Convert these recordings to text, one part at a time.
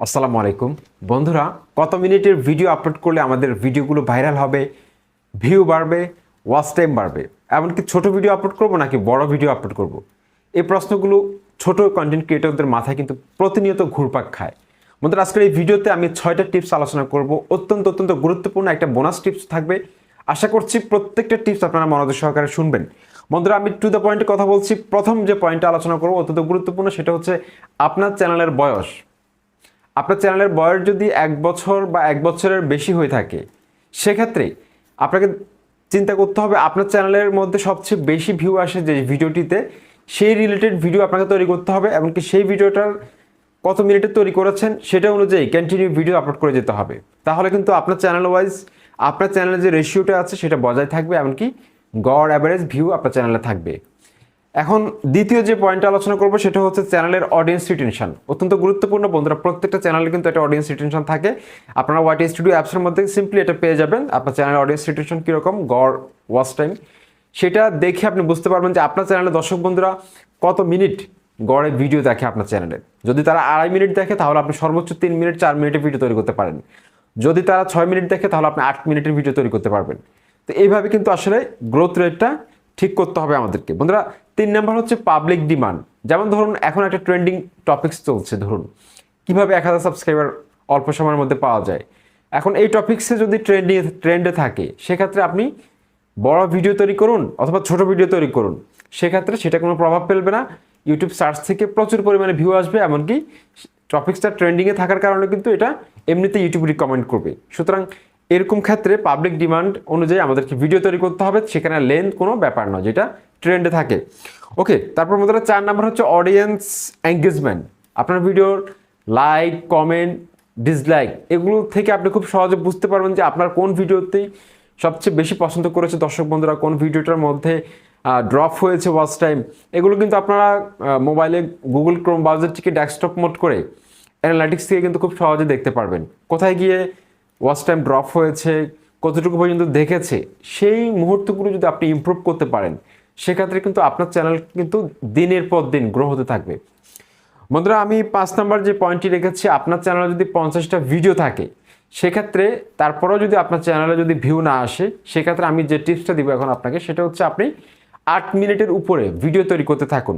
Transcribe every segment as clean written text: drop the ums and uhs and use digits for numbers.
আসসালামু আলাইকুম বন্ধুরা, কত মিনিটের ভিডিও আপলোড করলে আমাদের ভিডিওগুলো ভাইরাল হবে, ভিউ বাড়বে, ওয়াচ টাইম বাড়বে? এমনকি ছোট ভিডিও আপলোড করব নাকি বড় ভিডিও আপলোড করব? এই প্রশ্নগুলো ছোট কন্টেন্ট ক্রিয়েটরদের মাথায় কিন্তু প্রতিনিয়ত ঘুরপাক খায়। বন্ধুরা, আজকের এই ভিডিওতে আমি 6টা টিপস আলোচনা করব। অত্যন্ত গুরুত্বপূর্ণ একটা বোনাস টিপস থাকবে। আশা করছি প্রত্যেকটা টিপস আপনারা মনোযোগ সহকারে শুনবেন। বন্ধুরা, আমি টু দ্য পয়েন্টে কথা বলছি। প্রথম যে পয়েন্টটা আলোচনা করব অত্যন্ত গুরুত্বপূর্ণ, সেটা হচ্ছে আপনার চ্যানেলের বয়স। আপনার চ্যানেলের বয়স যদি 1 বছর বা 1 বছরের বেশি হয়ে থাকে, সেক্ষেত্রে আপনাকে চিন্তা করতে হবে আপনার চ্যানেলের মধ্যে সবচেয়ে বেশি ভিউ আসে যে ভিডিওটিতে, সেই রিলেটেড ভিডিও আপনাকে তৈরি করতে হবে। এমনকি সেই ভিডিওটার কত মিনিটে তৈরি করেছেন সেটা অনুযায়ী কন্টিনিউ ভিডিও আপলোড করে যেতে হবে। তাহলে কিন্তু আপনার চ্যানেল ওয়াইজ আপনার চ্যানেলের যে রেশিওটা আছে সেটা বজায় থাকবে, এমনকি গড় অ্যাভারেজ ভিউ আপনার চ্যানেলে থাকবে। এখন দ্বিতীয় যে পয়েন্ট আলোচনা করবো সেটা হচ্ছে চ্যানেলের অডিয়েন্স রিটেনশন। অত্যন্ত গুরুত্বপূর্ণ বন্ধুরা, প্রত্যেকটা চ্যানেলে কিন্তু একটা অডিয়েন্স রিটেনশন থাকে। আপনারা ওয়াইটি স্টুডিও অ্যাপসের মধ্যে সিম্পলি এটা পেয়ে যাবেন। আপনার চ্যানেলের অডিয়েন্স রিটেনশন কীরকম, গড় ওয়াচ টাইম, সেটা দেখে আপনি বুঝতে পারবেন যে আপনার চ্যানেলের দর্শক বন্ধুরা কত মিনিট গড়ে ভিডিও দেখে আপনার চ্যানেলে। যদি তারা 2.5 মিনিট দেখে তাহলে আপনি সর্বোচ্চ 3 মিনিট 4 মিনিটের ভিডিও তৈরি করতে পারেন। যদি তারা 6 মিনিট দেখে তাহলে আপনি 8 মিনিটের ভিডিও তৈরি করতে পারবেন। তো এইভাবে কিন্তু আসলে গ্রোথ রেটটা ঠিক করতে হবে আমাদেরকে। বন্ধুরা, 3 নাম্বার হচ্ছে পাবলিক ডিমান্ড। যেমন ধরুন, এখন একটা ট্রেন্ডিং টপিকস চলছে, ধরুন কিভাবে 1000 সাবস্ক্রাইবার অল্প সময়ের মধ্যে পাওয়া যায়। এখন এই টপিক্সে যদি ট্রেন্ডে থাকে, সেক্ষেত্রে আপনি বড় ভিডিও তৈরি করুন অথবা ছোট ভিডিও তৈরি করুন, সেক্ষেত্রে সেটা কোনো প্রভাব ফেলবে না। ইউটিউব সার্চ থেকে প্রচুর পরিমাণে ভিউ আসবে, এমনকি টপিক্সটা ট্রেন্ডিংয়ে থাকার কারণে কিন্তু এটা এমনিতে ইউটিউব রিকমেন্ড করবে। সুতরাং এরকম ক্ষেত্রে পাবলিক ডিমান্ড অনুযায়ী আমাদেরকে ভিডিও তৈরি করতে হবে, সেখানে লেন্থ কোনো ব্যাপার নয়, যেটা ট্রেন্ডে থাকে। ওকে, তারপর মধ্যে 4 নাম্বার হচ্ছে অডিয়েন্স এঙ্গেজমেন্ট। আপনার ভিডিওর লাইক, কমেন্ট, ডিসলাইক এগুলো থেকে আপনি খুব সহজে বুঝতে পারবেন যে আপনার কোন ভিডিওতেই সবচেয়ে বেশি পছন্দ করেছে দর্শক বন্ধুরা, কোন ভিডিওটার মধ্যে ড্রপ হয়েছে ওয়াচ টাইম। এগুলো কিন্তু আপনারা মোবাইলে গুগল ক্রোম ব্রাউজারটিকে ডেস্কটপ মোড করে অ্যানালাইটিক্স থেকে কিন্তু খুব সহজে দেখতে পারবেন কোথায় গিয়ে ওয়াচ টাইম ড্রপ হয়েছে, কতটুকু পর্যন্ত দেখেছে। সেই মুহূর্তগুলো যদি আপনি ইমপ্রুভ করতে পারেন, সেক্ষেত্রে কিন্তু আপনার চ্যানেল কিন্তু দিনের পর দিন গ্রো হতে থাকবে। বন্ধুরা, আমি 5 নাম্বার যে পয়েন্টটি রেখেছি, আপনার চ্যানেলে যদি 50টা ভিডিও থাকে, সেক্ষেত্রে তারপরেও যদি আপনার চ্যানেলে যদি ভিউ না আসে, সেক্ষেত্রে আমি যে টিপসটা দিব এখন আপনাকে, সেটা হচ্ছে আপনি 8 মিনিটের উপরে ভিডিও তৈরি করতে থাকুন।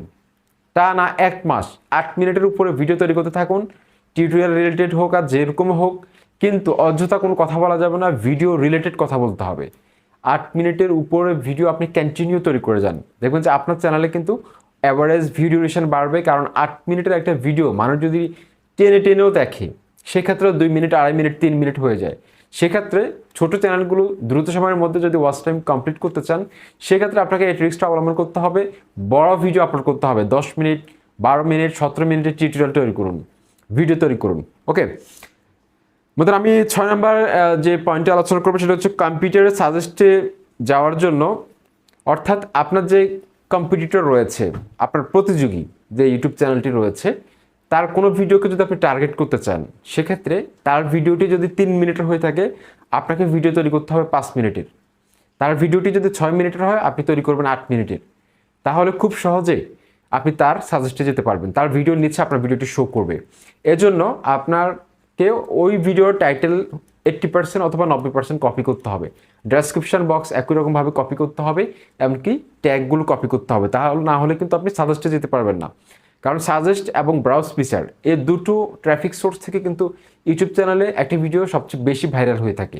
তা না 1 মাস, 8 মিনিটের উপরে ভিডিও তৈরি করতে থাকুন। টিউটোরিয়াল রিলেটেড হোক আর যেরকম হোক, কিন্তু অযথা কোনো কথা বলা যাবে না, ভিডিও রিলেটেড কথা বলতে হবে। 8 মিনিটের উপরে ভিডিও আপনি কন্টিনিউ তৈরি করে যান, দেখবেন যে আপনার চ্যানেলে কিন্তু অ্যাভারেজ ভিউ ডিউরেশন বাড়বে। কারণ 8 মিনিটের একটা ভিডিও মানুষ যদি টেনেও দেখে, সেক্ষেত্রে 2 মিনিট, 2.5 মিনিট, 3 মিনিট হয়ে যায়। সেক্ষেত্রে ছোট চ্যানেলগুলো দ্রুত সময়ের মধ্যে যদি ওয়াচ টাইম কমপ্লিট করতে চান, সেক্ষেত্রে আপনাকে এই ট্রিক্সটা অবলম্বন করতে হবে। বড় ভিডিও আপলোড করতে হবে, 10 মিনিট, 12 মিনিট, 17 মিনিটের টিউটোরিয়াল তৈরি করুন, ভিডিও তৈরি করুন। ওকে, বন্ধুরা, আমি 6 নাম্বার যে পয়েন্টে আলোচনা করবো সেটা হচ্ছে কম্পিউটারের সাজেস্টে যাওয়ার জন্য। অর্থাৎ আপনার যে কম্পিটিটর রয়েছে, আপনার প্রতিযোগী যে ইউটিউব চ্যানেলটি রয়েছে, তার কোনো ভিডিওকে যদি আপনি টার্গেট করতে চান, সেক্ষেত্রে তার ভিডিওটি যদি 3 মিনিটের হয়ে থাকে, আপনাকে ভিডিও তৈরি করতে হবে 5 মিনিটের। তার ভিডিওটি যদি 6 মিনিটের হয়, আপনি তৈরি করবেন 8 মিনিটের। তাহলে খুব সহজে আপনি তার সাজেস্টে যেতে পারবেন, তার ভিডিওর নিচে আপনার ভিডিওটি শো করবে। এজন্য আপনারকে ওই ভিডিওর টাইটেল 80% অথবা 90% কপি করতে হবে, ডেসক্রিপশন বক্স একই রকমভাবে কপি করতে হবে, এমনকি ট্যাগগুলো কপি করতে হবে। তাহলে না হলে কিন্তু আপনি সাজেস্টে যেতে পারবেন না। কারণ সাজেস্ট এবং ব্রাউজ ফিচার, এই দুটো ট্রাফিক সোর্স থেকে কিন্তু ইউটিউব চ্যানেলে একটি ভিডিও সবচেয়ে বেশি ভাইরাল হয়ে থাকে।